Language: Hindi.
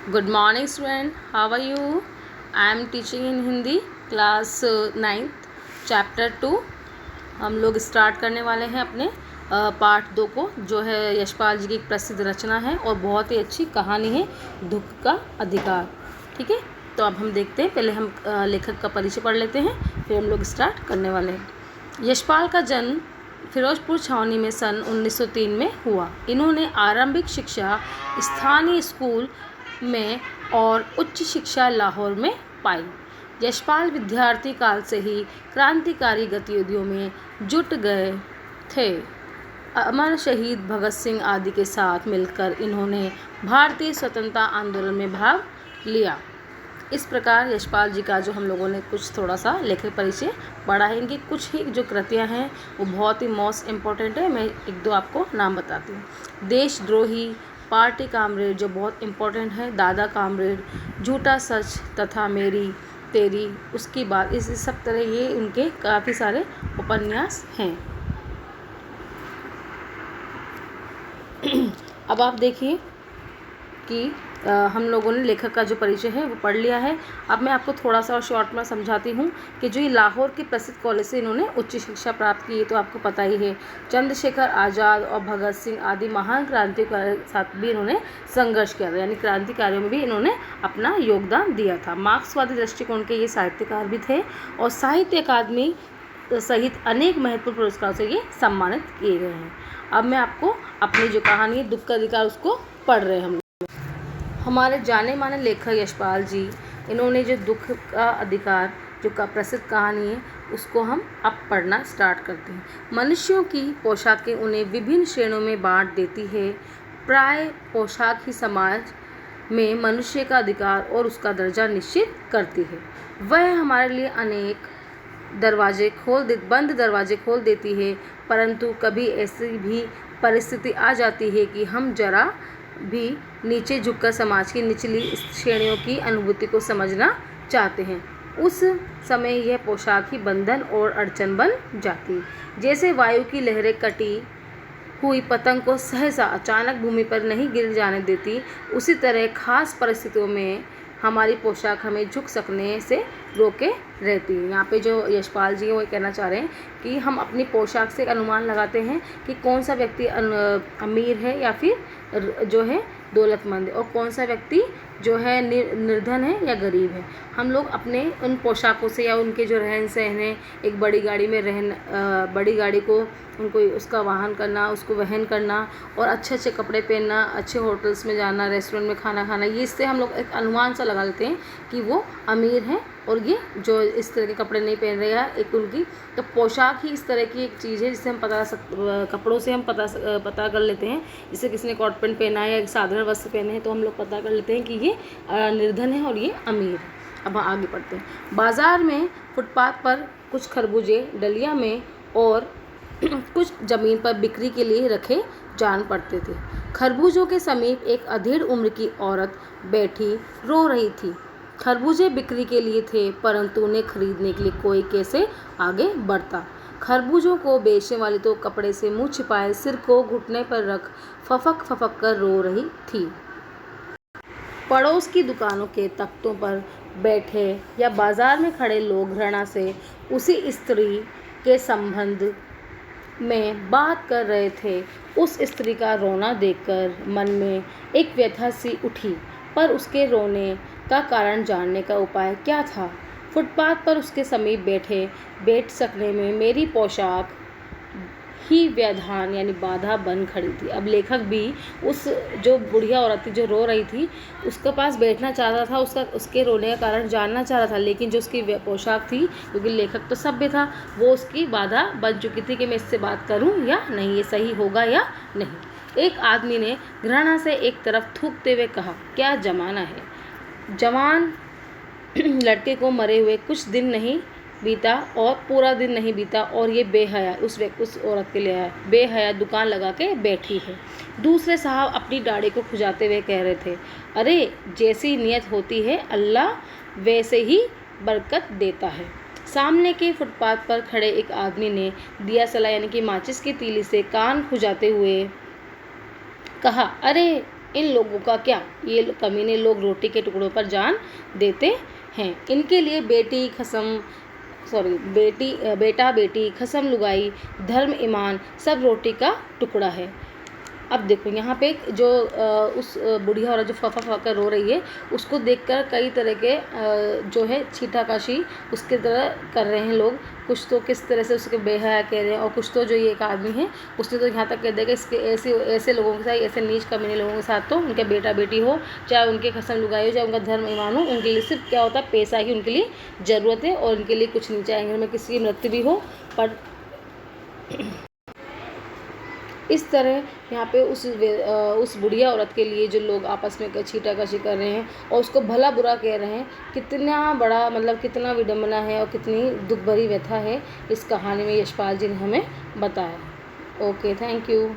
Good morning student, how are you? I am teaching in Hindi class 9th chapter 2। हम लोग स्टार्ट करने वाले हैं अपने पार्ट 2 को, जो है यशपाल जी की एक प्रसिद्ध रचना है और बहुत ही अच्छी कहानी है, दुख का अधिकार। ठीक है, तो अब हम देखते हैं, पहले हम लेखक का परिचय पढ़ लेते हैं, फिर हम लोग स्टार्ट करने वाले हैं। यशपाल का जन्म फिरोजपुर छावनी में सन 1903 में हुआ। इन्होंने आरंभिक शिक्षा स्थानीय स्कूल में और उच्च शिक्षा लाहौर में पाई। यशपाल विद्यार्थी काल से ही क्रांतिकारी गतिविधियों में जुट गए थे। अमर शहीद भगत सिंह आदि के साथ मिलकर इन्होंने भारतीय स्वतंत्रता आंदोलन में भाग लिया। इस प्रकार यशपाल जी का जो हम लोगों ने कुछ थोड़ा सा लेखक परिचय पढ़ा है। इनकी कुछ ही जो कृतियाँ हैं वो बहुत ही मोस्ट इम्पोर्टेंट है। मैं एक दो आपको नाम बताती हूँ। देशद्रोही, पार्टी कामरेड जो बहुत इम्पोर्टेंट है, दादा कामरेड, झूठा सच तथा मेरी तेरी, उसकी बात, इस सब तरह ये उनके काफ़ी सारे उपन्यास हैं। अब आप देखिए कि हम लोगों ने लेखक का जो परिचय है वो पढ़ लिया है। अब मैं आपको थोड़ा सा और शॉर्ट में समझाती हूँ कि जो ये लाहौर के प्रसिद्ध कॉलेज से इन्होंने उच्च शिक्षा प्राप्त की, ये तो आपको पता ही है। चंद्रशेखर आज़ाद और भगत सिंह आदि महान क्रांतिकारियों के साथ भी इन्होंने संघर्ष किया था, यानी क्रांतिकारियों में भी इन्होंने अपना योगदान दिया था। मार्क्सवादी दृष्टिकोण के ये साहित्यकार भी थे और साहित्य अकादमी सहित अनेक महत्वपूर्ण पुरस्कारों से ये सम्मानित किए गए हैं। अब मैं आपको अपनी जो कहानी है दुख का अधिकार उसको पढ़ रहे हैं हम। हमारे जाने माने लेखक यशपाल जी, इन्होंने जो दुख का अधिकार जो का प्रसिद्ध कहानी है उसको हम अब पढ़ना स्टार्ट करते हैं। मनुष्यों की पोशाकें उन्हें विभिन्न श्रेणियों में बांट देती है। प्राय पोशाक ही समाज में मनुष्य का अधिकार और उसका दर्जा निश्चित करती है। वह हमारे लिए अनेक बंद दरवाजे खोल देती है, परंतु कभी ऐसी भी परिस्थिति आ जाती है कि हम जरा भी नीचे झुककर समाज की निचली श्रेणियों की अनुभूति को समझना चाहते हैं। उस समय यह पोशाक ही बंधन और अड़चन बन जाती। जैसे वायु की लहरें कटी हुई पतंग को सहसा अचानक भूमि पर नहीं गिर जाने देती, उसी तरह खास परिस्थितियों में हमारी पोशाक हमें झुक सकने से रोके रहती है। यहाँ पे जो यशपाल जी है वो कहना चाह रहे हैं कि हम अपनी पोशाक से एक अनुमान लगाते हैं कि कौन सा व्यक्ति अमीर है या फिर जो है दौलतमंद है, और कौन सा व्यक्ति जो है निर्धन है या गरीब है। हम लोग अपने उन पोशाकों से या उनके जो रहन सहन है, एक बड़ी गाड़ी में बड़ी गाड़ी को उनको उसका वाहन करना, उसको वहन करना और अच्छे अच्छे कपड़े पहनना, अच्छे होटल्स में जाना, रेस्टोरेंट में खाना खाना, ये इससे हम लोग एक अनुमान सा लगा लेते हैं कि वो अमीर हैं और ये जो इस तरह के कपड़े नहीं पहन रहे हैं। एक उनकी तो पोशाक ही इस तरह की एक चीज़ है जिससे हम कपड़ों से हम पता कर लेते हैं। जैसे किसी ने कॉट पैंट पहना है या साधारण वस्त्र पहने हैं तो हम लोग पता कर लेते हैं कि ये निर्धन है और ये अमीर है। अब आगे पढ़ते हैं। बाज़ार में फुटपाथ पर कुछ खरबूजे डलिया में और कुछ ज़मीन पर बिक्री के लिए रखे जान पड़ते थे। खरबूजों के समीप एक अधेड़ उम्र की औरत बैठी रो रही थी। खरबूजे बिक्री के लिए थे, परंतु उन्हें खरीदने के लिए कोई कैसे आगे बढ़ता। खरबूजों को बेचने वाली तो कपड़े से मुंह छिपाए सिर को घुटने पर रख फफक कर रो रही थी। पड़ोस की दुकानों के तख्तों पर बैठे या बाजार में खड़े लोग घृणा से उसी स्त्री के संबंध में बात कर रहे थे। उस स्त्री का रोना देखकर मन में एक व्यथा सी उठी, पर उसके रोने का कारण जानने का उपाय क्या था। फुटपाथ पर उसके समीप बैठ सकने में मेरी पोशाक ही व्यवधान यानी बाधा बन खड़ी थी। अब लेखक भी उस जो बुढ़िया औरत थी जो रो रही थी उसके पास बैठना चाहता था, उसके रोने का कारण जानना चाह रहा था, लेकिन जो उसकी पोशाक थी, क्योंकि लेखक तो सभ्य था, वो उसकी बाधा बन चुकी थी कि मैं इससे बात करूं या नहीं, ये सही होगा या नहीं। एक आदमी ने घृणा से एक तरफ थूकते हुए कहा, क्या जमाना है। जवान लड़के को मरे हुए कुछ दिन नहीं बीता और पूरा दिन नहीं बीता और ये बेहया उस औरत के लिए आया। बेहया दुकान लगा के बैठी है। दूसरे साहब अपनी दाढ़ी को खुजाते हुए कह रहे थे, अरे जैसी नियत होती है अल्लाह वैसे ही बरकत देता है। सामने के फुटपाथ पर खड़े एक आदमी ने दिया सला यानी कि माचिस की तीली से कान खुजाते हुए कहा, अरे इन लोगों का क्या, ये कमीने लोग रोटी के टुकड़ों पर जान देते हैं। इनके लिए बेटा बेटी, खसम लुगाई, धर्म ईमान सब रोटी का टुकड़ा है। अब देखो यहाँ पे जो उस बुढ़िया औरत जो फफा कर रो रही है, उसको देखकर कई तरह के जो है छीटाकाशी उसके तरह कर रहे हैं लोग। कुछ तो किस तरह से उसके बेहया कह रहे हैं, और कुछ तो जो ये एक आदमी है उसने तो यहाँ तक कह दिया कि इसके ऐसे लोगों के साथ, ऐसे नीच कमीने लोगों के साथ तो उनके बेटा बेटी हो, चाहे उनके खसम लुगाई हो, चाहे उनका धर्म ईमान हो, उनके लिए सिर्फ क्या होता है, पैसा ही उनके लिए ज़रूरत है, और उनके लिए कुछ नहीं चाहेंगे। उनमें किसी की मृत्यु भी हो, पर इस तरह यहाँ पे उस बुढ़िया औरत के लिए जो लोग आपस में छीटाकशी कर रहे हैं और उसको भला बुरा कह रहे हैं, कितना बड़ा मतलब कितना विडम्बना है और कितनी दुख भरी व्यथा है इस कहानी में यशपाल जी ने हमें बताया। Okay, thank you.